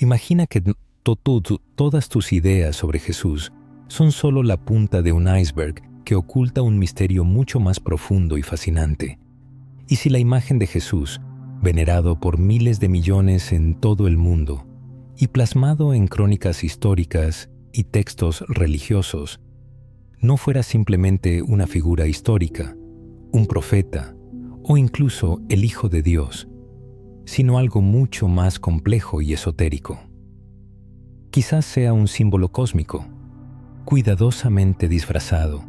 Imagina que todas tus ideas sobre Jesús son solo la punta de un iceberg que oculta un misterio mucho más profundo y fascinante. ¿Y si la imagen de Jesús, venerado por miles de millones en todo el mundo y plasmado en crónicas históricas y textos religiosos, no fuera simplemente una figura histórica, un profeta o incluso el Hijo de Dios, sino algo mucho más complejo y esotérico? Quizás sea un símbolo cósmico, cuidadosamente disfrazado,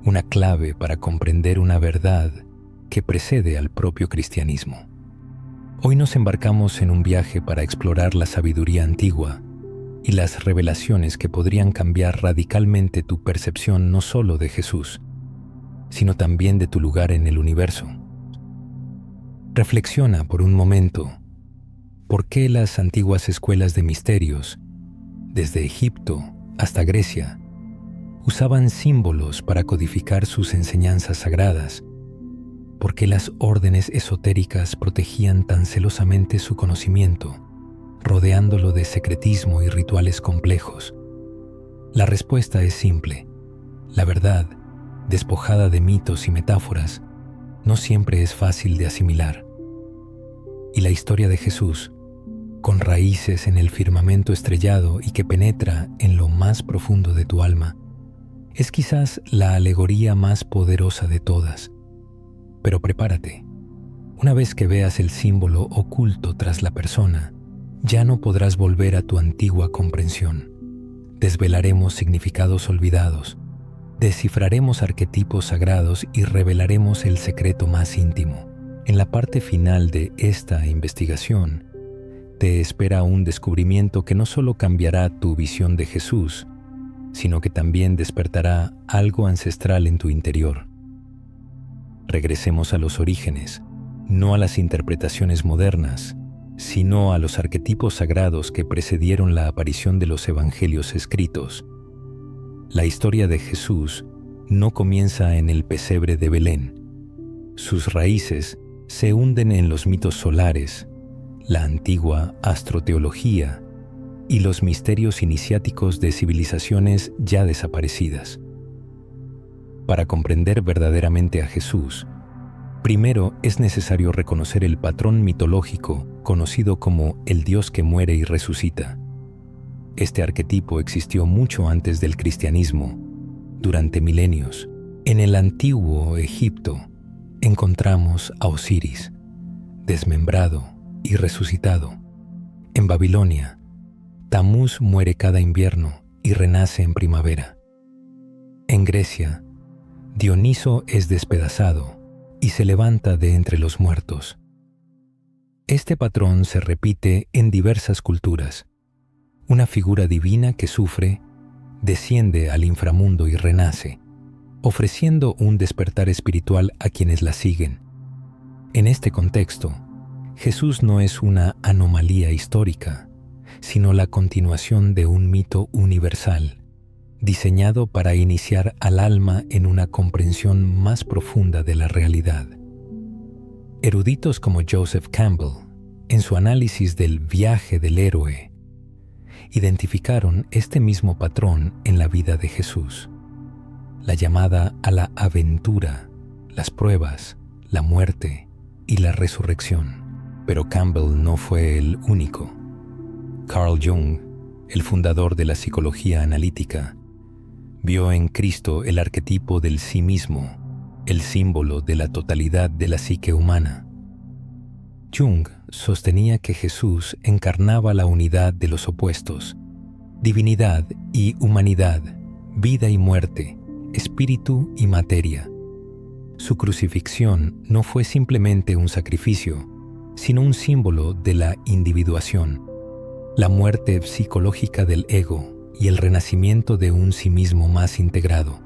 una clave para comprender una verdad que precede al propio cristianismo. Hoy nos embarcamos en un viaje para explorar la sabiduría antigua y las revelaciones que podrían cambiar radicalmente tu percepción no solo de Jesús, sino también de tu lugar en el universo. Reflexiona por un momento, ¿por qué las antiguas escuelas de misterios, desde Egipto hasta Grecia, usaban símbolos para codificar sus enseñanzas sagradas? ¿Por qué las órdenes esotéricas protegían tan celosamente su conocimiento, rodeándolo de secretismo y rituales complejos? La respuesta es simple. La verdad, despojada de mitos y metáforas, no siempre es fácil de asimilar. Y la historia de Jesús, con raíces en el firmamento estrellado y que penetra en lo más profundo de tu alma, es quizás la alegoría más poderosa de todas. Pero prepárate. Una vez que veas el símbolo oculto tras la persona, ya no podrás volver a tu antigua comprensión. Desvelaremos significados olvidados, descifraremos arquetipos sagrados y revelaremos el secreto más íntimo. En la parte final de esta investigación, te espera un descubrimiento que no solo cambiará tu visión de Jesús, sino que también despertará algo ancestral en tu interior. Regresemos a los orígenes, no a las interpretaciones modernas, sino a los arquetipos sagrados que precedieron la aparición de los evangelios escritos. La historia de Jesús no comienza en el pesebre de Belén. Sus raíces se hunden en los mitos solares, la antigua astroteología y los misterios iniciáticos de civilizaciones ya desaparecidas. Para comprender verdaderamente a Jesús, primero es necesario reconocer el patrón mitológico conocido como el Dios que muere y resucita. Este arquetipo existió mucho antes del cristianismo, durante milenios. En el antiguo Egipto encontramos a Osiris, desmembrado y resucitado. En Babilonia, Tamuz muere cada invierno y renace en primavera. En Grecia, Dioniso es despedazado y se levanta de entre los muertos. Este patrón se repite en diversas culturas. Una figura divina que sufre, desciende al inframundo y renace, ofreciendo un despertar espiritual a quienes la siguen. En este contexto, Jesús no es una anomalía histórica, sino la continuación de un mito universal, diseñado para iniciar al alma en una comprensión más profunda de la realidad. Eruditos como Joseph Campbell, en su análisis del viaje del héroe, identificaron este mismo patrón en la vida de Jesús. La llamada a la aventura, las pruebas, la muerte y la resurrección. Pero Campbell no fue el único. Carl Jung, el fundador de la psicología analítica, vio en Cristo el arquetipo del sí mismo, el símbolo de la totalidad de la psique humana. Jung sostenía que Jesús encarnaba la unidad de los opuestos, divinidad y humanidad, vida y muerte, espíritu y materia. Su crucifixión no fue simplemente un sacrificio, sino un símbolo de la individuación, la muerte psicológica del ego y el renacimiento de un sí mismo más integrado.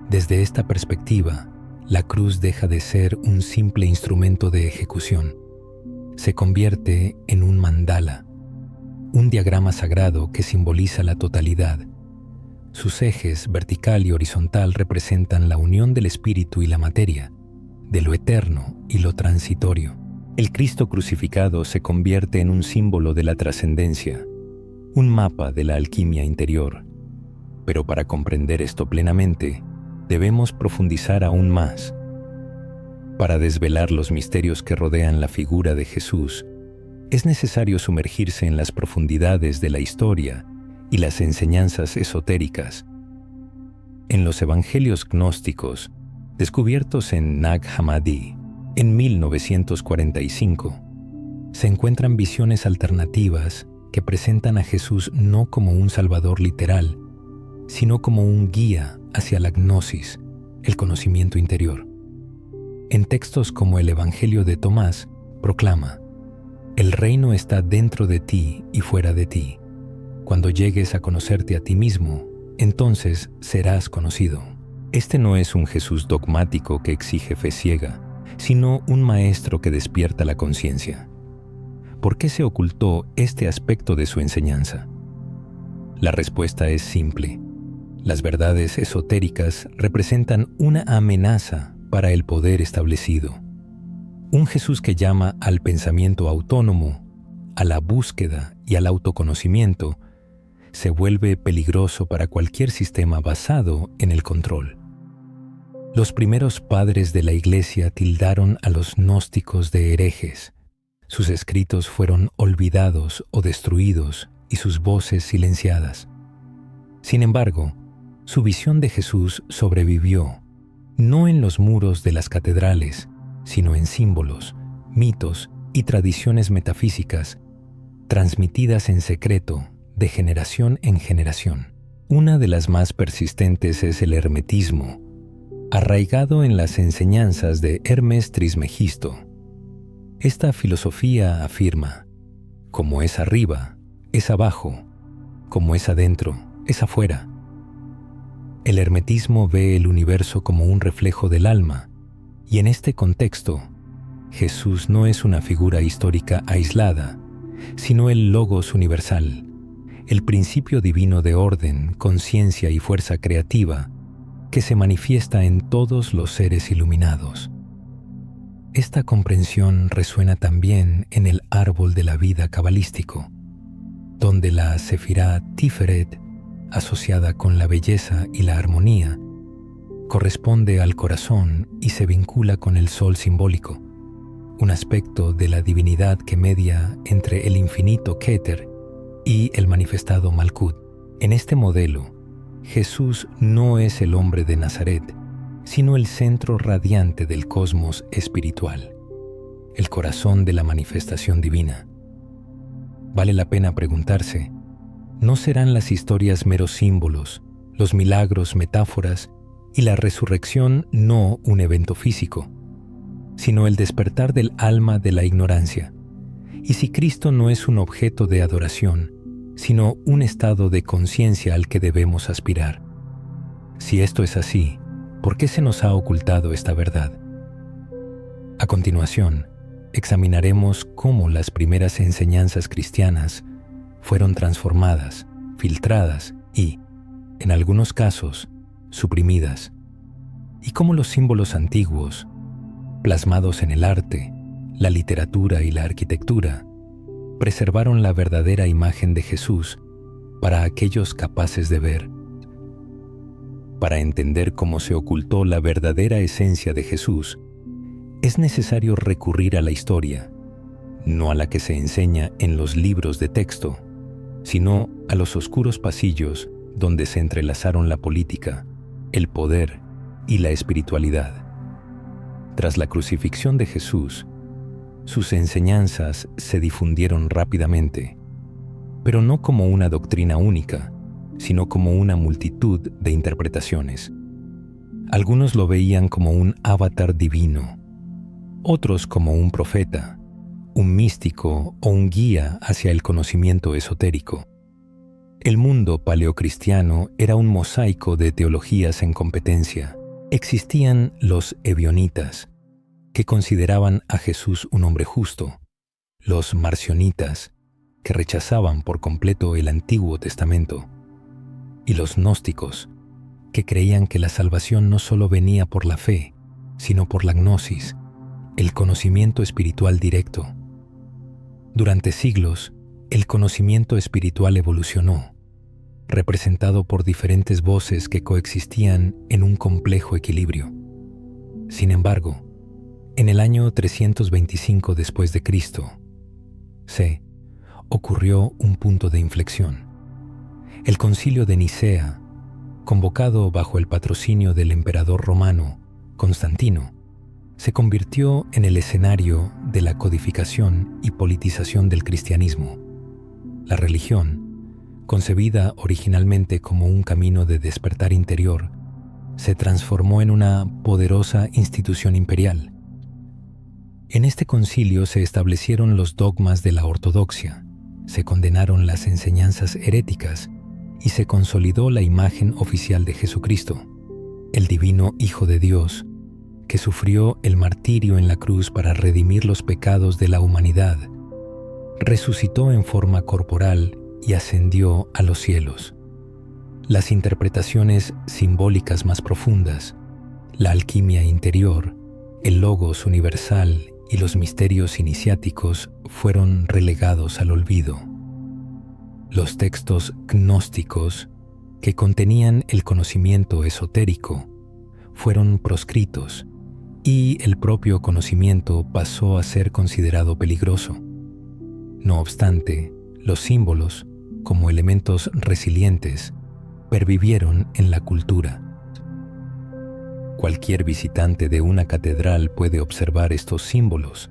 Desde esta perspectiva, la cruz deja de ser un simple instrumento de ejecución. Se convierte en un mandala, un diagrama sagrado que simboliza la totalidad. Sus ejes vertical y horizontal representan la unión del espíritu y la materia, de lo eterno y lo transitorio. El Cristo crucificado se convierte en un símbolo de la trascendencia, un mapa de la alquimia interior. Pero para comprender esto plenamente, debemos profundizar aún más. Para desvelar los misterios que rodean la figura de Jesús, es necesario sumergirse en las profundidades de la historia y las enseñanzas esotéricas. En los evangelios gnósticos, descubiertos en Nag Hammadi en 1945, se encuentran visiones alternativas que presentan a Jesús no como un salvador literal, sino como un guía hacia la gnosis, el conocimiento interior. En textos como el Evangelio de Tomás, proclama: «El reino está dentro de ti y fuera de ti. Cuando llegues a conocerte a ti mismo, entonces serás conocido». Este no es un Jesús dogmático que exige fe ciega, sino un maestro que despierta la conciencia. ¿Por qué se ocultó este aspecto de su enseñanza? La respuesta es simple. Las verdades esotéricas representan una amenaza para el poder establecido. Un Jesús que llama al pensamiento autónomo, a la búsqueda y al autoconocimiento, se vuelve peligroso para cualquier sistema basado en el control. Los primeros padres de la Iglesia tildaron a los gnósticos de herejes. Sus escritos fueron olvidados o destruidos y sus voces silenciadas. Sin embargo, su visión de Jesús sobrevivió, no en los muros de las catedrales, sino en símbolos, mitos y tradiciones metafísicas, transmitidas en secreto de generación en generación. Una de las más persistentes es el hermetismo, arraigado en las enseñanzas de Hermes Trismegisto. Esta filosofía afirma: como es arriba, es abajo; como es adentro, es afuera. El hermetismo ve el universo como un reflejo del alma, y en este contexto, Jesús no es una figura histórica aislada, sino el Logos universal, el principio divino de orden, conciencia y fuerza creativa que se manifiesta en todos los seres iluminados. Esta comprensión resuena también en el árbol de la vida cabalístico, donde la Sefirá Tiferet, asociada con la belleza y la armonía, corresponde al corazón y se vincula con el sol simbólico, un aspecto de la divinidad que media entre el infinito Keter y el manifestado Malkut. En este modelo, Jesús no es el hombre de Nazaret, sino el centro radiante del cosmos espiritual, el corazón de la manifestación divina. Vale la pena preguntarse: ¿no serán las historias meros símbolos, los milagros metáforas y la resurrección no un evento físico, sino el despertar del alma de la ignorancia? Y si Cristo no es un objeto de adoración, sino un estado de conciencia al que debemos aspirar. Si esto es así, ¿por qué se nos ha ocultado esta verdad? A continuación, examinaremos cómo las primeras enseñanzas cristianas fueron transformadas, filtradas y, en algunos casos, suprimidas, y cómo los símbolos antiguos, plasmados en el arte, la literatura y la arquitectura, preservaron la verdadera imagen de Jesús para aquellos capaces de ver. Para entender cómo se ocultó la verdadera esencia de Jesús, es necesario recurrir a la historia, no a la que se enseña en los libros de texto, sino a los oscuros pasillos donde se entrelazaron la política, el poder y la espiritualidad. Tras la crucifixión de Jesús, sus enseñanzas se difundieron rápidamente, pero no como una doctrina única, sino como una multitud de interpretaciones. Algunos lo veían como un avatar divino, otros como un profeta, un místico o un guía hacia el conocimiento esotérico. El mundo paleocristiano era un mosaico de teologías en competencia. Existían los ebionitas, que consideraban a Jesús un hombre justo; los marcionitas, que rechazaban por completo el Antiguo Testamento; y los gnósticos, que creían que la salvación no solo venía por la fe, sino por la gnosis, el conocimiento espiritual directo. Durante siglos, el conocimiento espiritual evolucionó, representado por diferentes voces que coexistían en un complejo equilibrio. Sin embargo, en el año 325 después de Cristo, ocurrió un punto de inflexión. El Concilio de Nicea, convocado bajo el patrocinio del emperador romano Constantino, se convirtió en el escenario de la codificación y politización del cristianismo. La religión, concebida originalmente como un camino de despertar interior, se transformó en una poderosa institución imperial. En este concilio se establecieron los dogmas de la ortodoxia, se condenaron las enseñanzas heréticas y se consolidó la imagen oficial de Jesucristo, el divino Hijo de Dios, que sufrió el martirio en la cruz para redimir los pecados de la humanidad, resucitó en forma corporal y ascendió a los cielos. Las interpretaciones simbólicas más profundas, la alquimia interior, el logos universal y los misterios iniciáticos fueron relegados al olvido. Los textos gnósticos, que contenían el conocimiento esotérico, fueron proscritos y el propio conocimiento pasó a ser considerado peligroso. No obstante, los símbolos, como elementos resilientes, pervivieron en la cultura. Cualquier visitante de una catedral puede observar estos símbolos: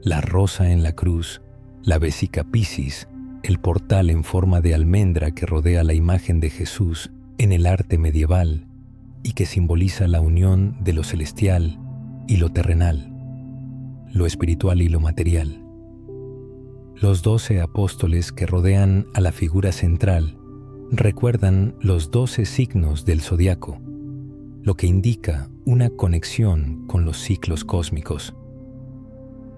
la rosa en la cruz, la vesica Piscis, el portal en forma de almendra que rodea la imagen de Jesús en el arte medieval y que simboliza la unión de lo celestial y lo terrenal, lo espiritual y lo material. Los 12 apóstoles que rodean a la figura central recuerdan los 12 signos del zodiaco, lo que indica una conexión con los ciclos cósmicos.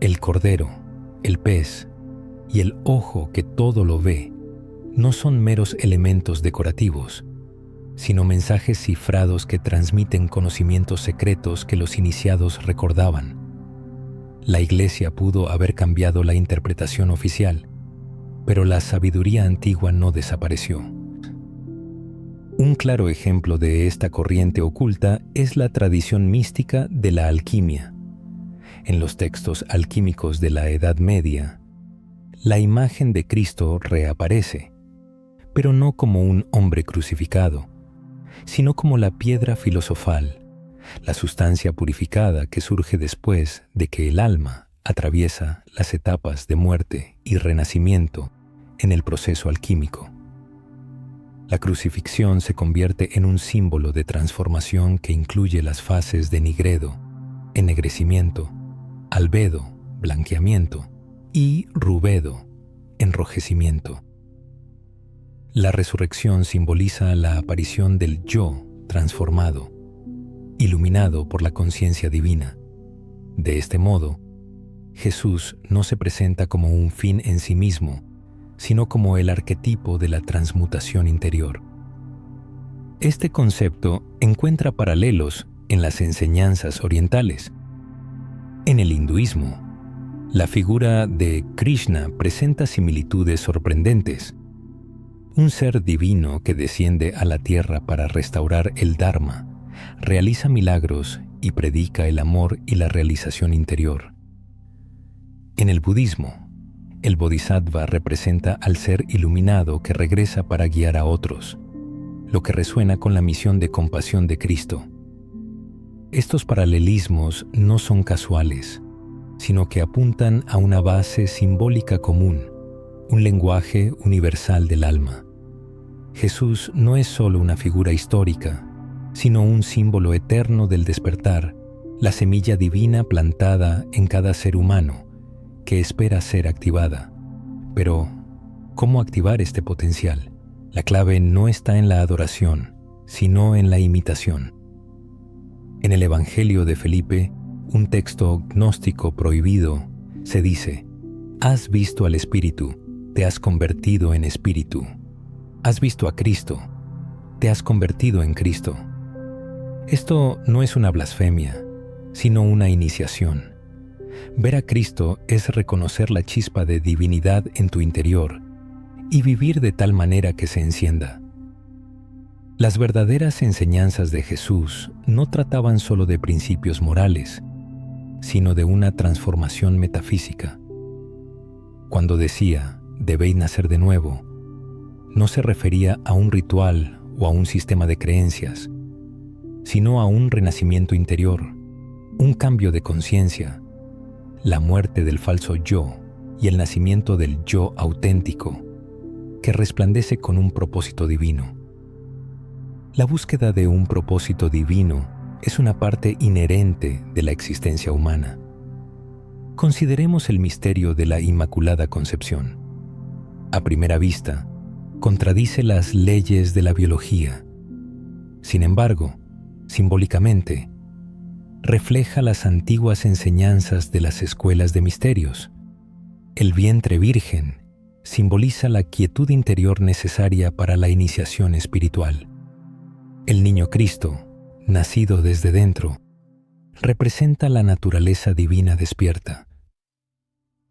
El cordero, el pez y el ojo que todo lo ve no son meros elementos decorativos, sino mensajes cifrados que transmiten conocimientos secretos que los iniciados recordaban. La Iglesia pudo haber cambiado la interpretación oficial, pero la sabiduría antigua no desapareció. Un claro ejemplo de esta corriente oculta es la tradición mística de la alquimia. En los textos alquímicos de la Edad Media, la imagen de Cristo reaparece, pero no como un hombre crucificado, sino como la piedra filosofal, la sustancia purificada que surge después de que el alma atraviesa las etapas de muerte y renacimiento en el proceso alquímico. La crucifixión se convierte en un símbolo de transformación que incluye las fases de nigredo, ennegrecimiento, albedo, blanqueamiento, y rubedo, enrojecimiento. La resurrección simboliza la aparición del yo transformado, iluminado por la conciencia divina. De este modo, Jesús no se presenta como un fin en sí mismo, sino como el arquetipo de la transmutación interior. Este concepto encuentra paralelos en las enseñanzas orientales. En el hinduismo, la figura de Krishna presenta similitudes sorprendentes. Un ser divino que desciende a la tierra para restaurar el Dharma, realiza milagros y predica el amor y la realización interior. En el budismo, el bodhisattva representa al ser iluminado que regresa para guiar a otros, lo que resuena con la misión de compasión de Cristo. Estos paralelismos no son casuales, sino que apuntan a una base simbólica común, un lenguaje universal del alma. Jesús no es solo una figura histórica, sino un símbolo eterno del despertar, la semilla divina plantada en cada ser humano que espera ser activada. Pero, ¿cómo activar este potencial? La clave no está en la adoración, sino en la imitación. En el Evangelio de Felipe, un texto gnóstico prohibido, se dice: «Has visto al Espíritu, te has convertido en Espíritu. Has visto a Cristo, te has convertido en Cristo». Esto no es una blasfemia, sino una iniciación. Ver a Cristo es reconocer la chispa de divinidad en tu interior y vivir de tal manera que se encienda. Las verdaderas enseñanzas de Jesús no trataban solo de principios morales, sino de una transformación metafísica. Cuando decía, debéis nacer de nuevo, no se refería a un ritual o a un sistema de creencias, sino a un renacimiento interior, un cambio de conciencia, la muerte del falso yo y el nacimiento del yo auténtico, que resplandece con un propósito divino. La búsqueda de un propósito divino es una parte inherente de la existencia humana. Consideremos el misterio de la Inmaculada Concepción. A primera vista, contradice las leyes de la biología. Sin embargo, simbólicamente, refleja las antiguas enseñanzas de las escuelas de misterios. El vientre virgen simboliza la quietud interior necesaria para la iniciación espiritual. El niño Cristo, nacido desde dentro, representa la naturaleza divina despierta.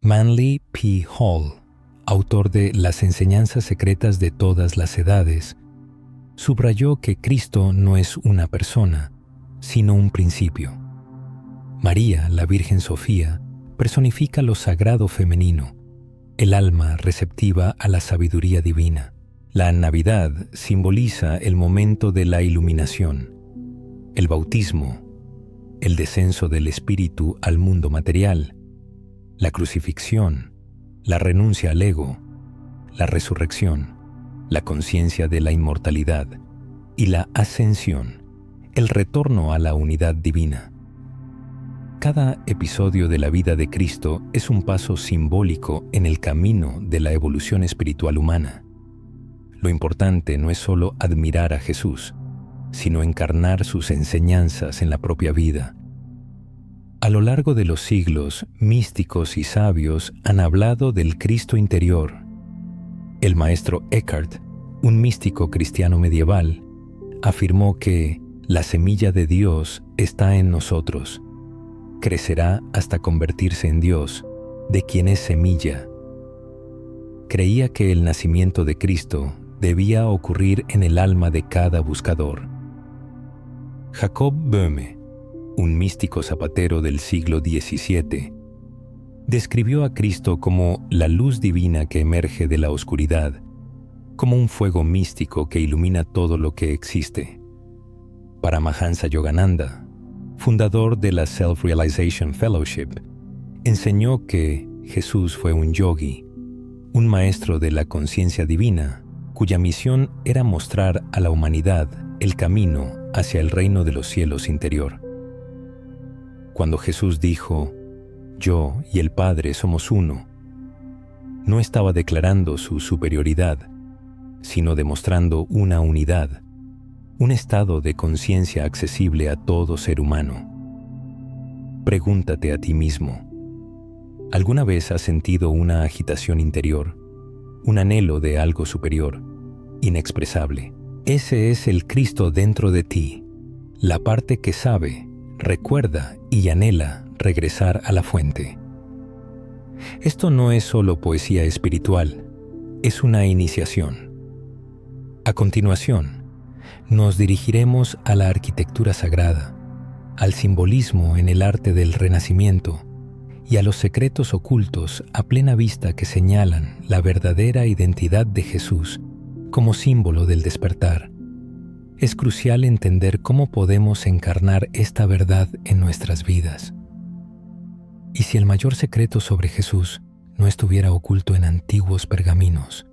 Manly P. Hall, autor de Las enseñanzas secretas de todas las edades, subrayó que Cristo no es una persona, sino un principio. María, la Virgen Sofía, personifica lo sagrado femenino, el alma receptiva a la sabiduría divina. La Navidad simboliza el momento de la iluminación, el bautismo, el descenso del espíritu al mundo material, la crucifixión, la renuncia al ego, la resurrección, la conciencia de la inmortalidad y la ascensión, el retorno a la unidad divina. Cada episodio de la vida de Cristo es un paso simbólico en el camino de la evolución espiritual humana. Lo importante no es solo admirar a Jesús, sino encarnar sus enseñanzas en la propia vida. A lo largo de los siglos, místicos y sabios han hablado del Cristo interior. El maestro Eckhart, un místico cristiano medieval, afirmó que la semilla de Dios está en nosotros. Crecerá hasta convertirse en Dios, de quien es semilla. Creía que el nacimiento de Cristo debía ocurrir en el alma de cada buscador. Jacob Böhme, un místico zapatero del siglo XVII, describió a Cristo como la luz divina que emerge de la oscuridad, como un fuego místico que ilumina todo lo que existe. Paramahansa Yogananda, fundador de la Self-Realization Fellowship, enseñó que Jesús fue un yogi, un maestro de la conciencia divina, cuya misión era mostrar a la humanidad el camino hacia el reino de los cielos interior. Cuando Jesús dijo, «Yo y el Padre somos uno», no estaba declarando su superioridad, sino demostrando una unidad, un estado de conciencia accesible a todo ser humano. Pregúntate a ti mismo, ¿alguna vez has sentido una agitación interior, un anhelo de algo superior, inexpresable? Ese es el Cristo dentro de ti, la parte que sabe, recuerda y anhela regresar a la fuente. Esto no es solo poesía espiritual, es una iniciación. A continuación, nos dirigiremos a la arquitectura sagrada, al simbolismo en el arte del Renacimiento y a los secretos ocultos a plena vista que señalan la verdadera identidad de Jesús como símbolo del despertar. Es crucial entender cómo podemos encarnar esta verdad en nuestras vidas. ¿Y si el mayor secreto sobre Jesús no estuviera oculto en antiguos pergaminos,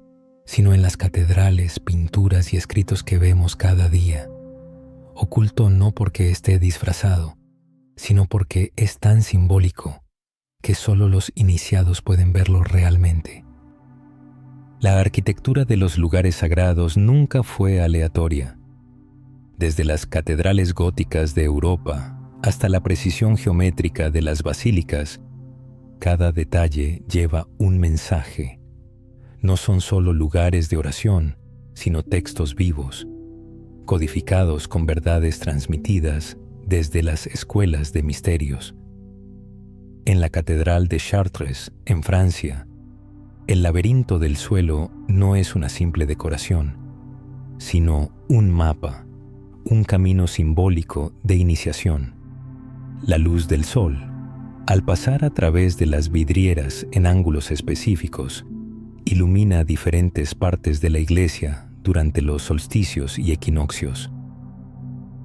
sino en las catedrales, pinturas y escritos que vemos cada día? Oculto no porque esté disfrazado, sino porque es tan simbólico que solo los iniciados pueden verlo realmente. La arquitectura de los lugares sagrados nunca fue aleatoria. Desde las catedrales góticas de Europa hasta la precisión geométrica de las basílicas, cada detalle lleva un mensaje. No son solo lugares de oración, sino textos vivos, codificados con verdades transmitidas desde las escuelas de misterios. En la Catedral de Chartres, en Francia, el laberinto del suelo no es una simple decoración, sino un mapa, un camino simbólico de iniciación. La luz del sol, al pasar a través de las vidrieras en ángulos específicos, ilumina diferentes partes de la iglesia durante los solsticios y equinoccios.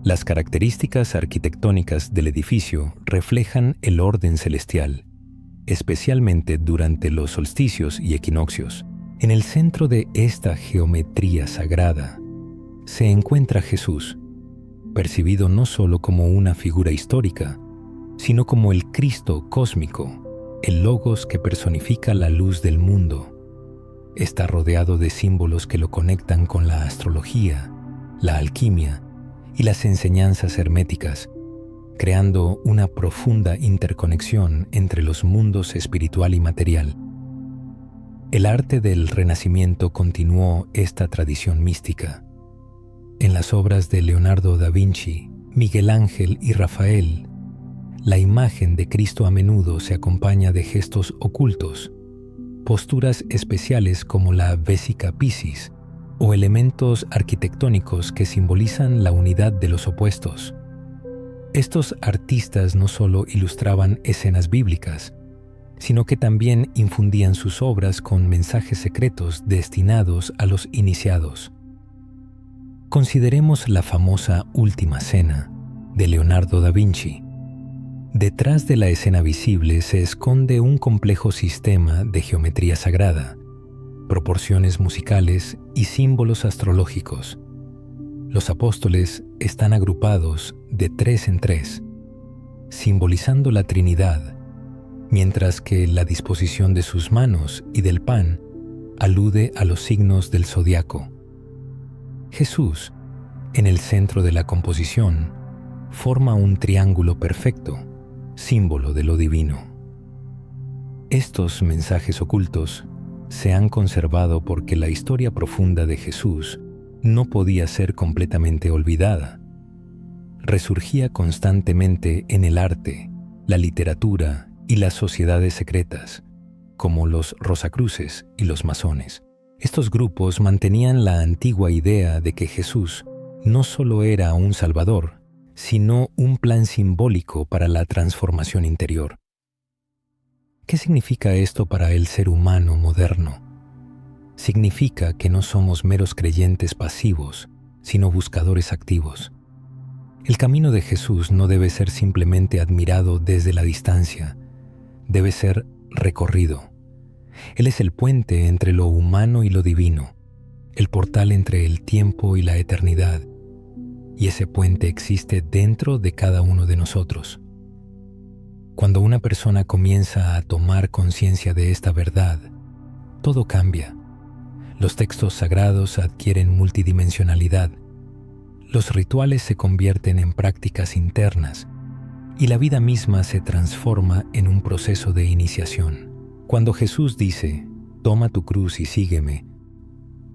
Las características arquitectónicas del edificio reflejan el orden celestial, especialmente durante los solsticios y equinoccios. En el centro de esta geometría sagrada se encuentra Jesús, percibido no solo como una figura histórica, sino como el Cristo cósmico, el Logos que personifica la luz del mundo. Está rodeado de símbolos que lo conectan con la astrología, la alquimia y las enseñanzas herméticas, creando una profunda interconexión entre los mundos espiritual y material. El arte del Renacimiento continuó esta tradición mística. En las obras de Leonardo da Vinci, Miguel Ángel y Rafael, la imagen de Cristo a menudo se acompaña de gestos ocultos, posturas especiales como la Vesica Piscis o elementos arquitectónicos que simbolizan la unidad de los opuestos. Estos artistas no solo ilustraban escenas bíblicas, sino que también infundían sus obras con mensajes secretos destinados a los iniciados. Consideremos la famosa Última Cena de Leonardo da Vinci. Detrás de la escena visible se esconde un complejo sistema de geometría sagrada, proporciones musicales y símbolos astrológicos. Los apóstoles están agrupados de 3 en 3, simbolizando la Trinidad, mientras que la disposición de sus manos y del pan alude a los signos del zodiaco. Jesús, en el centro de la composición, forma un triángulo perfecto, símbolo de lo divino. Estos mensajes ocultos se han conservado porque la historia profunda de Jesús no podía ser completamente olvidada. Resurgía constantemente en el arte, la literatura y las sociedades secretas, como los Rosacruces y los masones. Estos grupos mantenían la antigua idea de que Jesús no solo era un Salvador, sino un plan simbólico para la transformación interior. ¿Qué significa esto para el ser humano moderno? Significa que no somos meros creyentes pasivos, sino buscadores activos. El camino de Jesús no debe ser simplemente admirado desde la distancia, debe ser recorrido. Él es el puente entre lo humano y lo divino, el portal entre el tiempo y la eternidad, y ese puente existe dentro de cada uno de nosotros. Cuando una persona comienza a tomar conciencia de esta verdad, todo cambia. Los textos sagrados adquieren multidimensionalidad, los rituales se convierten en prácticas internas y la vida misma se transforma en un proceso de iniciación. Cuando Jesús dice, «Toma tu cruz y sígueme»,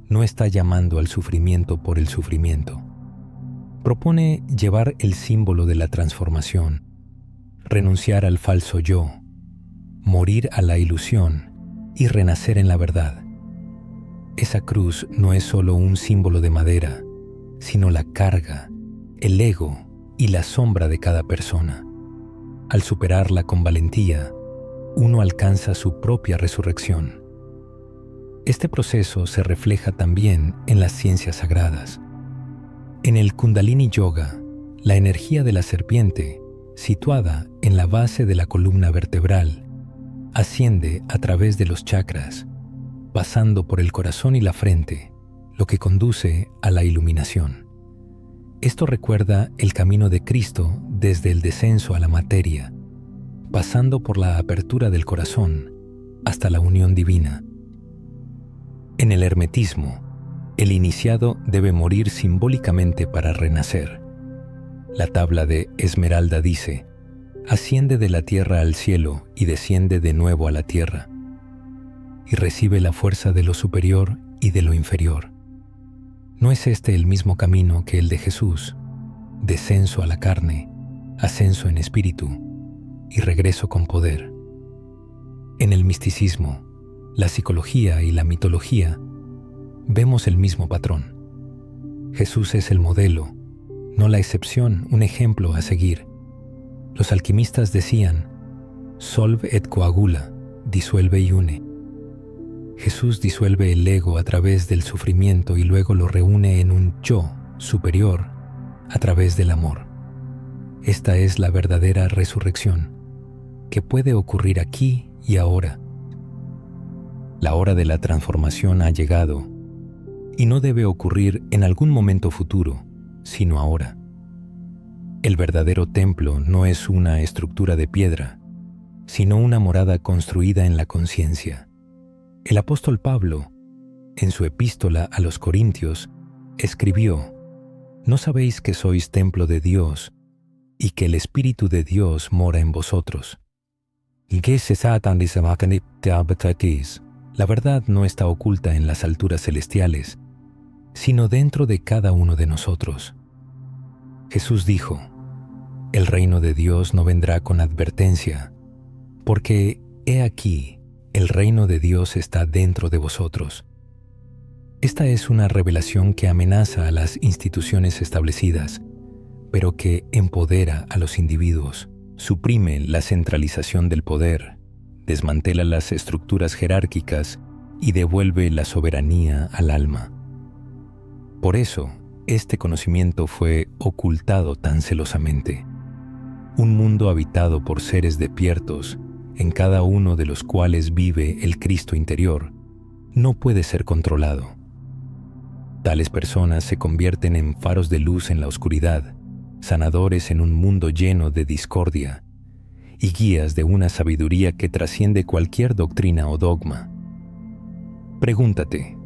no está llamando al sufrimiento por el sufrimiento. Propone llevar el símbolo de la transformación, renunciar al falso yo, morir a la ilusión y renacer en la verdad. Esa cruz no es solo un símbolo de madera, sino la carga, el ego y la sombra de cada persona. Al superarla con valentía, uno alcanza su propia resurrección. Este proceso se refleja también en las ciencias sagradas. En el Kundalini Yoga, la energía de la serpiente, situada en la base de la columna vertebral, asciende a través de los chakras, pasando por el corazón y la frente, lo que conduce a la iluminación. Esto recuerda el camino de Cristo desde el descenso a la materia, pasando por la apertura del corazón hasta la unión divina. En el hermetismo, el iniciado debe morir simbólicamente para renacer. La tabla de Esmeralda dice, asciende de la tierra al cielo y desciende de nuevo a la tierra, y recibe la fuerza de lo superior y de lo inferior. ¿No es este el mismo camino que el de Jesús? Descenso a la carne, ascenso en espíritu y regreso con poder. En el misticismo, la psicología y la mitología, vemos el mismo patrón. Jesús es el modelo, no la excepción, un ejemplo a seguir. Los alquimistas decían, solve et coagula, disuelve y une. Jesús disuelve el ego a través del sufrimiento y luego lo reúne en un yo superior a través del amor. Esta es la verdadera resurrección, que puede ocurrir aquí y ahora. La hora de la transformación ha llegado y no debe ocurrir en algún momento futuro, sino ahora. El verdadero templo no es una estructura de piedra, sino una morada construida en la conciencia. El apóstol Pablo, en su epístola a los Corintios, escribió, ¿no sabéis que sois templo de Dios y que el Espíritu de Dios mora en vosotros? La verdad no está oculta en las alturas celestiales, sino dentro de cada uno de nosotros. Jesús dijo, el reino de Dios no vendrá con advertencia, porque he aquí, el reino de Dios está dentro de vosotros. Esta es una revelación que amenaza a las instituciones establecidas, pero que empodera a los individuos, suprime la centralización del poder, desmantela las estructuras jerárquicas y devuelve la soberanía al alma. Por eso, este conocimiento fue ocultado tan celosamente. Un mundo habitado por seres despiertos, en cada uno de los cuales vive el Cristo interior, no puede ser controlado. Tales personas se convierten en faros de luz en la oscuridad, sanadores en un mundo lleno de discordia, y guías de una sabiduría que trasciende cualquier doctrina o dogma. Pregúntate,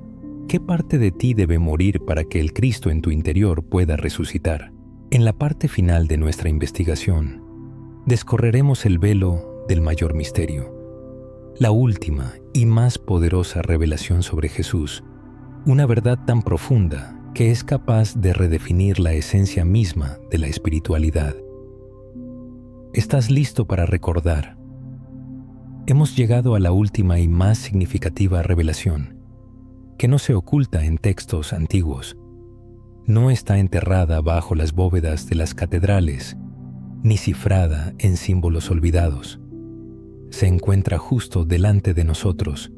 ¿qué parte de ti debe morir para que el Cristo en tu interior pueda resucitar? En la parte final de nuestra investigación, descorreremos el velo del mayor misterio, la última y más poderosa revelación sobre Jesús, una verdad tan profunda que es capaz de redefinir la esencia misma de la espiritualidad. ¿Estás listo para recordar? Hemos llegado a la última y más significativa revelación, que no se oculta en textos antiguos, no está enterrada bajo las bóvedas de las catedrales, ni cifrada en símbolos olvidados. Se encuentra justo delante de nosotros,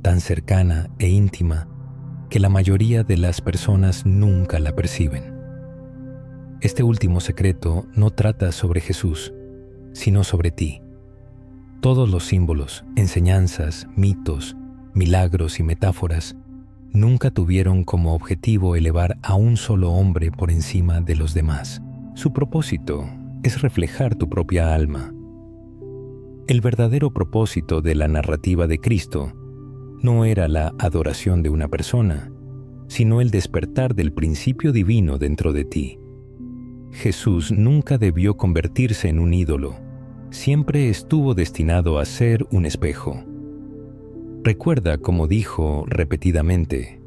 tan cercana e íntima que la mayoría de las personas nunca la perciben. Este último secreto no trata sobre Jesús, sino sobre ti. Todos los símbolos, enseñanzas, mitos, milagros y metáforas nunca tuvieron como objetivo elevar a un solo hombre por encima de los demás. Su propósito es reflejar tu propia alma. El verdadero propósito de la narrativa de Cristo no era la adoración de una persona, sino el despertar del principio divino dentro de ti. Jesús nunca debió convertirse en un ídolo, siempre estuvo destinado a ser un espejo. Recuerda como dijo repetidamente,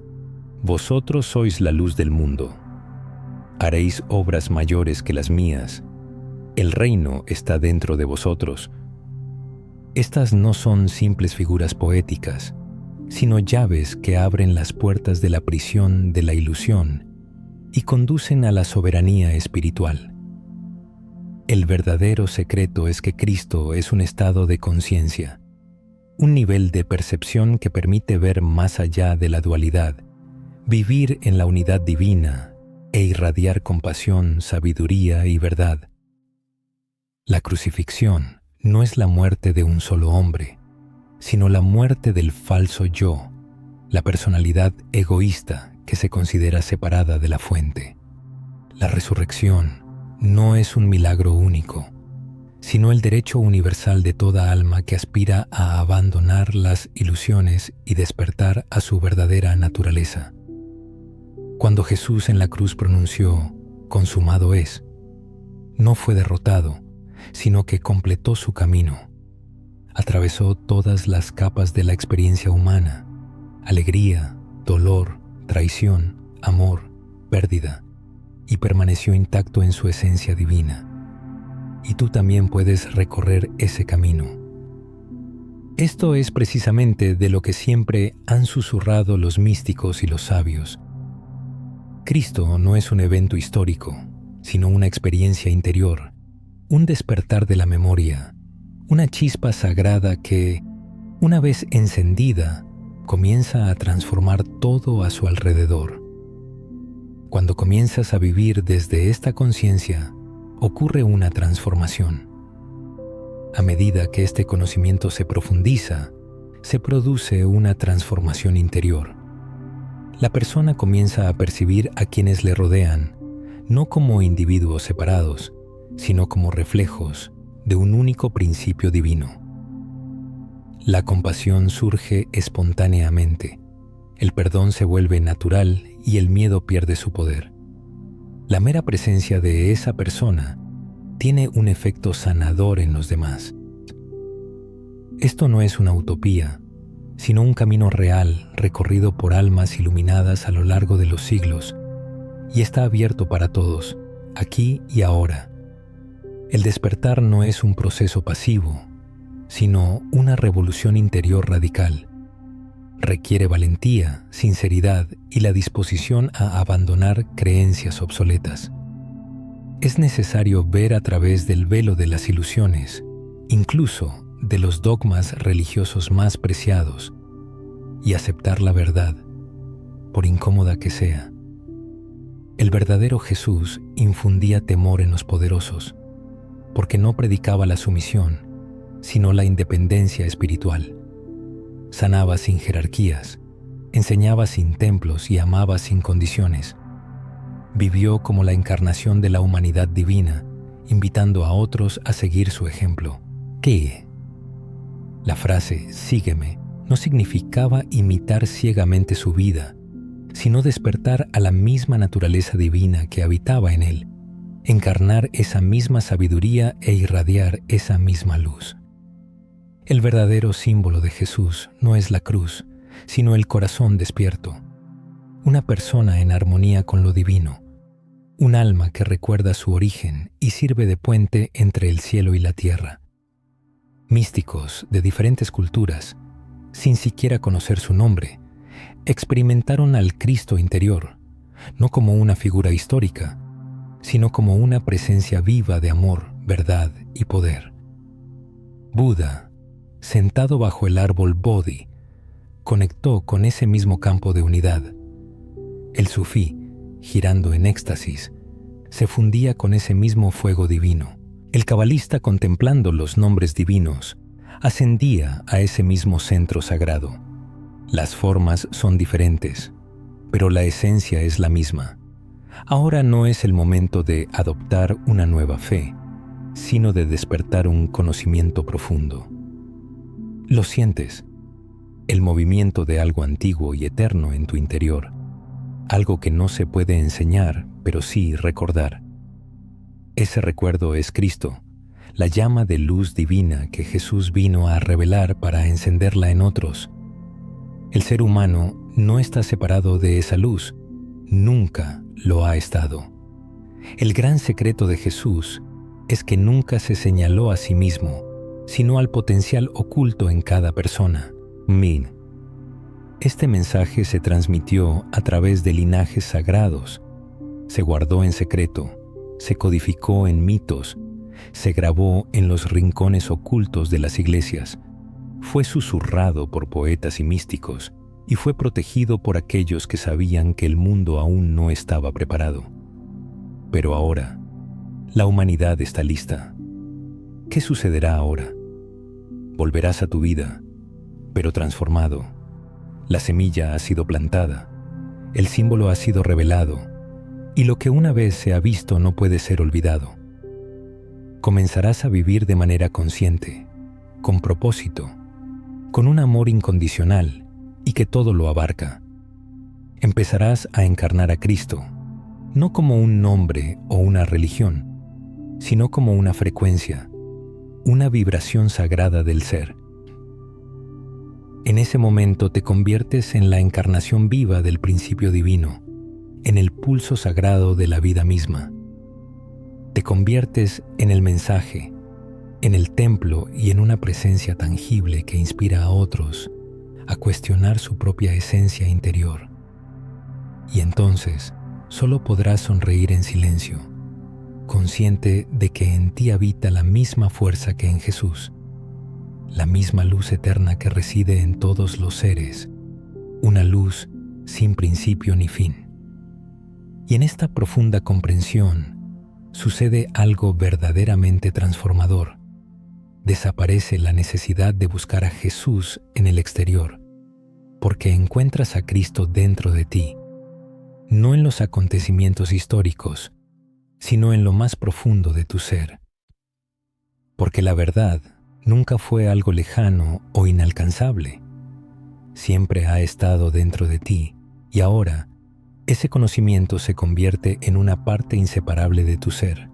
vosotros sois la luz del mundo. Haréis obras mayores que las mías. El reino está dentro de vosotros. Estas no son simples figuras poéticas, sino llaves que abren las puertas de la prisión de la ilusión y conducen a la soberanía espiritual. El verdadero secreto es que Cristo es un estado de conciencia, un nivel de percepción que permite ver más allá de la dualidad, vivir en la unidad divina e irradiar compasión, sabiduría y verdad. La crucifixión no es la muerte de un solo hombre, sino la muerte del falso yo, la personalidad egoísta que se considera separada de la fuente. La resurrección no es un milagro único, sino el derecho universal de toda alma que aspira a abandonar las ilusiones y despertar a su verdadera naturaleza. Cuando Jesús en la cruz pronunció, consumado es, no fue derrotado, sino que completó su camino. Atravesó todas las capas de la experiencia humana, alegría, dolor, traición, amor, pérdida, y permaneció intacto en su esencia divina. Y tú también puedes recorrer ese camino. Esto es precisamente de lo que siempre han susurrado los místicos y los sabios. Cristo no es un evento histórico, sino una experiencia interior, un despertar de la memoria, una chispa sagrada que, una vez encendida, comienza a transformar todo a su alrededor. Cuando comienzas a vivir desde esta conciencia, ocurre una transformación. A medida que este conocimiento se profundiza, se produce una transformación interior. La persona comienza a percibir a quienes le rodean, no como individuos separados, sino como reflejos de un único principio divino. La compasión surge espontáneamente, el perdón se vuelve natural y el miedo pierde su poder. La mera presencia de esa persona tiene un efecto sanador en los demás. Esto no es una utopía, sino un camino real recorrido por almas iluminadas a lo largo de los siglos, y está abierto para todos, aquí y ahora. El despertar no es un proceso pasivo, sino una revolución interior radical. Requiere valentía, sinceridad y la disposición a abandonar creencias obsoletas. Es necesario ver a través del velo de las ilusiones, incluso de los dogmas religiosos más preciados, y aceptar la verdad, por incómoda que sea. El verdadero Jesús infundía temor en los poderosos, porque no predicaba la sumisión, sino la independencia espiritual. Sanaba sin jerarquías, enseñaba sin templos y amaba sin condiciones. Vivió como la encarnación de la humanidad divina, invitando a otros a seguir su ejemplo. ¿Qué? La frase «sígueme» no significaba imitar ciegamente su vida, sino despertar a la misma naturaleza divina que habitaba en él, encarnar esa misma sabiduría e irradiar esa misma luz. El verdadero símbolo de Jesús no es la cruz, sino el corazón despierto, una persona en armonía con lo divino, un alma que recuerda su origen y sirve de puente entre el cielo y la tierra. Místicos de diferentes culturas, sin siquiera conocer su nombre, experimentaron al Cristo interior, no como una figura histórica, sino como una presencia viva de amor, verdad y poder. Buda, sentado bajo el árbol Bodhi, conectó con ese mismo campo de unidad. El sufí, girando en éxtasis, se fundía con ese mismo fuego divino. El cabalista, contemplando los nombres divinos, ascendía a ese mismo centro sagrado. Las formas son diferentes, pero la esencia es la misma. Ahora no es el momento de adoptar una nueva fe, sino de despertar un conocimiento profundo. Lo sientes, el movimiento de algo antiguo y eterno en tu interior, algo que no se puede enseñar, pero sí recordar. Ese recuerdo es Cristo, la llama de luz divina que Jesús vino a revelar para encenderla en otros. El ser humano no está separado de esa luz, nunca lo ha estado. El gran secreto de Jesús es que nunca se señaló a sí mismo, sino al potencial oculto en cada persona. Min. Este mensaje se transmitió a través de linajes sagrados, se guardó en secreto, se codificó en mitos, se grabó en los rincones ocultos de las iglesias, fue susurrado por poetas y místicos y fue protegido por aquellos que sabían que el mundo aún no estaba preparado. Pero ahora, la humanidad está lista. ¿Qué sucederá ahora? Volverás a tu vida, pero transformado. La semilla ha sido plantada, el símbolo ha sido revelado, y lo que una vez se ha visto no puede ser olvidado. Comenzarás a vivir de manera consciente, con propósito, con un amor incondicional y que todo lo abarca. Empezarás a encarnar a Cristo, no como un nombre o una religión, sino como una frecuencia, una vibración sagrada del ser. En ese momento te conviertes en la encarnación viva del principio divino, en el pulso sagrado de la vida misma. Te conviertes en el mensaje, en el templo y en una presencia tangible que inspira a otros a cuestionar su propia esencia interior. Y entonces solo podrás sonreír en silencio, consciente de que en ti habita la misma fuerza que en Jesús, la misma luz eterna que reside en todos los seres, una luz sin principio ni fin. Y en esta profunda comprensión sucede algo verdaderamente transformador. Desaparece la necesidad de buscar a Jesús en el exterior, porque encuentras a Cristo dentro de ti, no en los acontecimientos históricos, sino en lo más profundo de tu ser. Porque la verdad nunca fue algo lejano o inalcanzable. Siempre ha estado dentro de ti y ahora ese conocimiento se convierte en una parte inseparable de tu ser.